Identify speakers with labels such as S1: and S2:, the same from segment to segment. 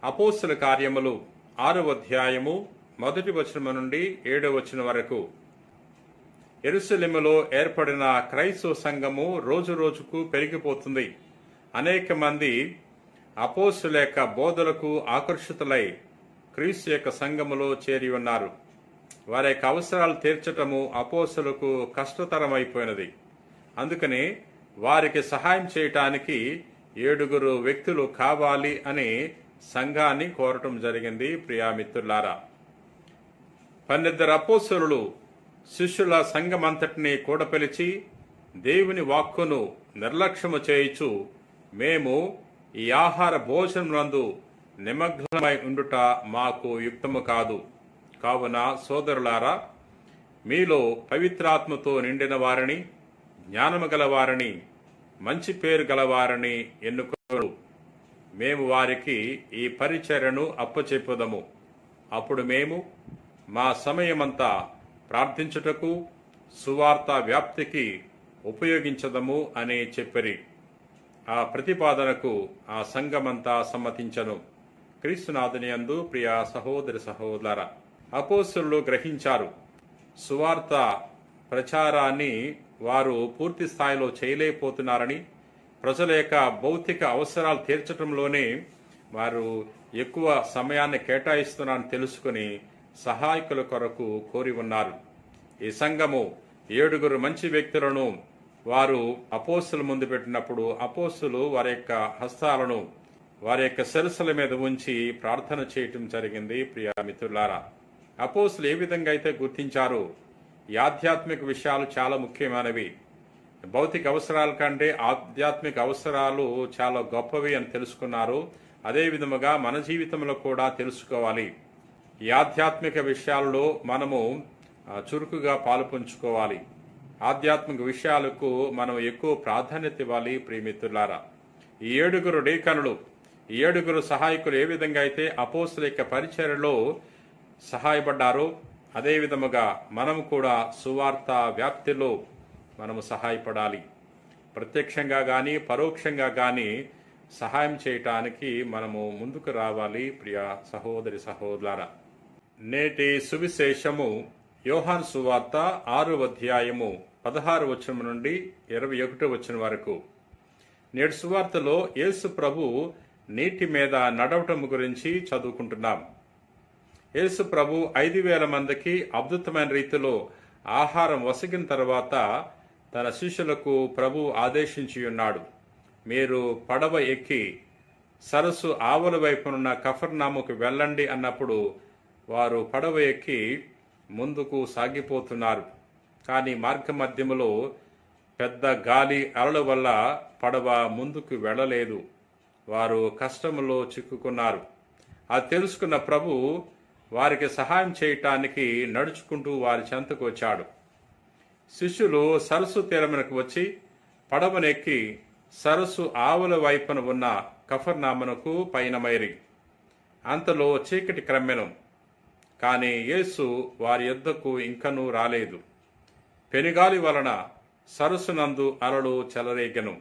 S1: అపోస్తల కార్యములు 6వ అధ్యాయము 1వ వచనము నుండి 7వ వచనం వరకు. యెరూషలేములో ఏర్పడిన క్రైస్తవ సంఘము రోజు రోజుకు పెరిగిపోతుంది. అనేక మంది అపోస్తలుల యొక్క బోధలకు ఆకర్షితులై క్రీస్తు యొక్క సంఘములో చేరి ఉన్నారు. వారి యొక్క అవసరాలు తీర్చటము అపోస్తలులకు కష్టతరమైపోయినది. అందుకని వారికి సహాయం చేయటానికి 7 వ్యక్తులు కావాలి అని సంఘాన్ని కోరటం జరిగింది. ప్రియామిత్రులారా, 12 అపోస్తలులు శిష్యుల సంఘమంతటిని కూడపిలిచి దేవుని వాక్కును నిర్లక్ష్యము చేయుచు మేము ఈ ఆహార భోజనమునందు నిమగ్నమై ఉండుట మాకు యుక్తము కాదు. కావున సోదరులారా, మీలో పవిత్రాత్మతో నిండిన వారిని, జ్ఞానము గలవారిని, మంచి పేరు గలవారిని ఎన్నుకోరు. మేము వారికి ఈ పరిచర్యను అప్పచెప్పుదము. అప్పుడు మేము మా సమయమంతా ప్రార్థించుటకు, సువార్త వ్యాప్తికి ఉపయోగించదము అని చెప్పిరి. ఆ ప్రతిపాదనకు ఆ సంఘమంతా సమ్మతించను. క్రీస్తునాథుని యందు ప్రియ సహోదరి సహోదరులారా, అపోస్తలులు గ్రహించారు, సువార్త ప్రచారాన్ని వారు పూర్తి స్థాయిలో చేయలేకపోతున్నారని, ప్రజల యొక్క భౌతిక అవసరాలు తీర్చడంలోనే వారు ఎక్కువ సమయాన్ని కేటాయిస్తున్నారని తెలుసుకుని సహాయకుల కొరకు కోరి ఉన్నారు. ఈ సంఘము 7 మంచి వ్యక్తులను వారు అపోస్తలుల ముందు పెట్టినప్పుడు అపోస్తలులు వారి యొక్క హస్తాలను వారి యొక్క శిరస్సుల మీద ఉంచి ప్రార్థన చేయటం జరిగింది. ప్రియ మిత్రులారా, అపోస్తలులు ఏ విధంగా అయితే గుర్తించారో ఈ ఆధ్యాత్మిక విషయాలు చాలా ముఖ్యమైనవి, భౌతిక అవసరాల కంటే ఆధ్యాత్మిక అవసరాలు చాలా గొప్పవి అని తెలుసుకున్నారు. అదే విధముగా మన జీవితంలో కూడా తెలుసుకోవాలి. ఈ ఆధ్యాత్మిక విషయాల్లో మనము చురుకుగా పాలుపంచుకోవాలి. ఆధ్యాత్మిక విషయాలకు మనం ఎక్కువ ప్రాధాన్యత ఇవ్వాలి. ప్రియమిత్రులారా, ఈ 7 డీకనులు, ఈ 7 సహాయకులు ఏ విధంగా అయితే అపోస్తలుల యొక్క పరిచర్యలో సహాయపడ్డారో అదే విధముగా మనము కూడా సువార్త వ్యాప్తిలో మనము సహాయపడాలి. ప్రత్యక్షంగా కానీ పరోక్షంగా కానీ సహాయం చేయటానికి మనము ముందుకు రావాలి. ప్రియ సహోదరి సహోదరులారా, నేటి సువిశేషము యోహాను సువార్త 6వ అధ్యాయము 16వ వచనం నుండి 21వ వచనం వరకు. నేటి సువార్తలో యేసు ప్రభు నీటి మీద నడవటం గురించి చదువుకుంటున్నాం. యేసు ప్రభు 5,000 మందికి అద్భుతమైన రీతిలో ఆహారం వసగిన తర్వాత తన శిష్యులకు ప్రభు ఆదేశించి ఉన్నాడు, మీరు పడవ ఎక్కి సరస్సు ఆవల వైపునున్న కఫర్నాముకు వెళ్ళండి అన్నప్పుడు వారు పడవ ఎక్కి ముందుకు సాగిపోతున్నారు. కానీ మార్గ మధ్యములో పెద్ద గాలి అలల వల్ల పడవ ముందుకు వెళ్ళలేదు. వారు కష్టములో చిక్కుకున్నారు. అది తెలుసుకున్న ప్రభు వారికి సహాయం చేయటానికి నడుచుకుంటూ వారి చెంతకు వచ్చాడు. శిష్యులు సరస్సు తీరమునకు వచ్చి పడవనెక్కి సరస్సు ఆవుల వైపున ఉన్న కఫర్నామునకు పయనమైరి. అంతలో చీకటి క్రమ్మెను. కానీ యేసు వారి యొద్దకు ఇంకనూ రాలేదు. పెనుగాలి వలన సరస్సునందు అలలు చెలరేగెను.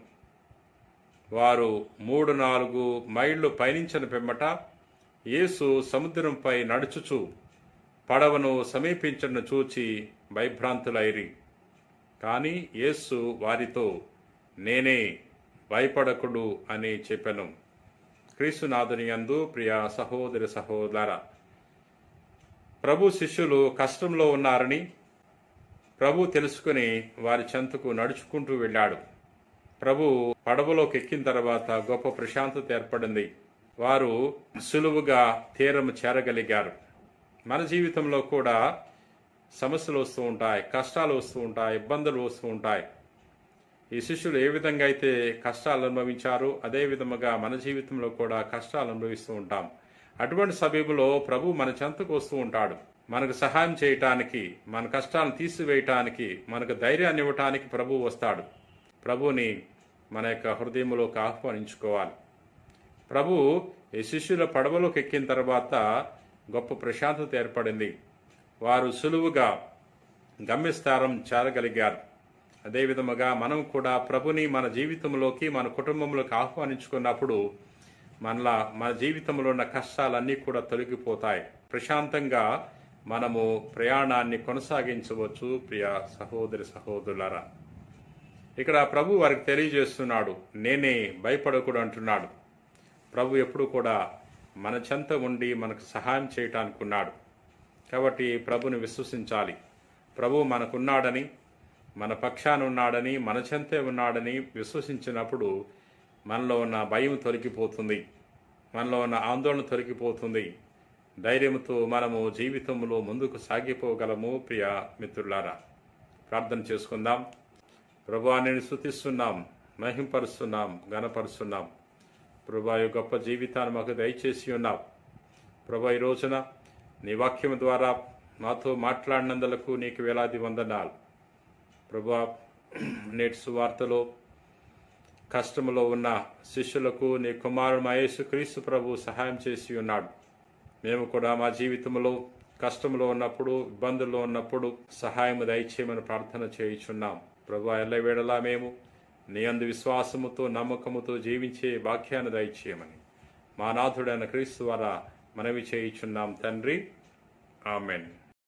S1: వారు 3-4 మైళ్ళు పయనించిన పిమ్మట యేసు సముద్రంపై నడుచుచు పడవను సమీపించను చూచి భయభ్రాంతులైరి. కానీ యేసు వారితో, నేనే, భయపడకుడు అని చెప్పెను. క్రీస్తునాథుని యందు ప్రియ సహోదరి సహోదరులారా, ప్రభు శిష్యులు కష్టంలో ఉన్నారని ప్రభు తెలుసుకుని వారి చెంతకు నడుచుకుంటూ వెళ్ళాడు. ప్రభు పడవలోకి ఎక్కిన తర్వాత గొప్ప ప్రశాంతత ఏర్పడింది. వారు సులువుగా తీరము చేరగలిగారు. మన జీవితంలో కూడా సమస్యలు వస్తూ ఉంటాయి, కష్టాలు వస్తూ ఉంటాయి, ఇబ్బందులు వస్తూ ఉంటాయి. ఈ శిష్యులు ఏ విధంగా అయితే కష్టాలు అనుభవించారో అదే విధముగా మన జీవితంలో కూడా కష్టాలు అనుభవిస్తూ ఉంటాం. అటువంటి సమయంలో ప్రభు మన చెంతకు వస్తూ ఉంటాడు. మనకు సహాయం చేయటానికి, మన కష్టాలను తీసివేయటానికి, మనకు ధైర్యాన్ని ఇవ్వటానికి ప్రభు వస్తాడు. ప్రభుని మన యొక్క హృదయంలోకి ఆహ్వానించుకోవాలి. ప్రభు ఈ శిష్యుల పడవలోకి ఎక్కిన తర్వాత గొప్ప ప్రశాంతత ఏర్పడింది. వారు సులువుగా గమ్యస్థానం చేరగలిగారు. అదే విధముగా మనం కూడా ప్రభుని మన జీవితంలోకి, మన కుటుంబంలోకి ఆహ్వానించుకున్నప్పుడు మన జీవితంలో ఉన్న కష్టాలన్నీ కూడా తొలగిపోతాయి. ప్రశాంతంగా మనము ప్రయాణాన్ని కొనసాగించవచ్చు. ప్రియ సహోదరి సహోదరులారా, ఇక్కడ ప్రభు వారికి తెలియజేస్తున్నాడు, నేనే, భయపడకూడదు అంటున్నాడు. ప్రభు ఎప్పుడు కూడా మన చెంత ఉండి మనకు సహాయం చేయటానికి ఉన్నాడు. కాబట్టి ప్రభుని విశ్వసించాలి. ప్రభు మనకున్నాడని, మన పక్షాన ఉన్నాడని, మన చెంతే ఉన్నాడని విశ్వసించినప్పుడు మనలో ఉన్న భయం తొలగిపోతుంది, మనలో ఉన్న ఆందోళన తొలగిపోతుంది. ధైర్యంతో మనము జీవితంలో ముందుకు సాగిపోగలము. ప్రియ మిత్రులారా, ప్రార్థన చేసుకుందాం. ప్రభువా, నేను స్తుతిస్తున్నాం, మహింపరుస్తున్నాం, ఘనపరుస్తున్నాం. ప్రభువా, ఈ గొప్ప జీవితాన్ని మాకు దయచేసి ఉన్నావు. ప్రభువా, ఈ రోజున నీ వాక్యం ద్వారా మాతో మాట్లాడినందులకు నీకు వేలాది వందనాలు. ప్రభువా, నేటి సువార్తలో కష్టములో ఉన్న శిష్యులకు నీ కుమారుడు యేసుక్రీస్తు ప్రభు సహాయం చేసి ఉన్నాడు. మేము కూడా మా జీవితంలో కష్టంలో ఉన్నప్పుడు, ఇబ్బందుల్లో ఉన్నప్పుడు సహాయం దయచేయమని ప్రార్థన చేయుచున్నాం. ప్రభువా, ఎల్లవేళలా మేము నీ అందు విశ్వాసముతో, నమ్మకముతో జీవించే భాగ్యాన్ని దయచేయమని మా నాథుడైన క్రీస్తు ద్వారా మనవి చేయుచున్నాం తండ్రి. ఆమెన్.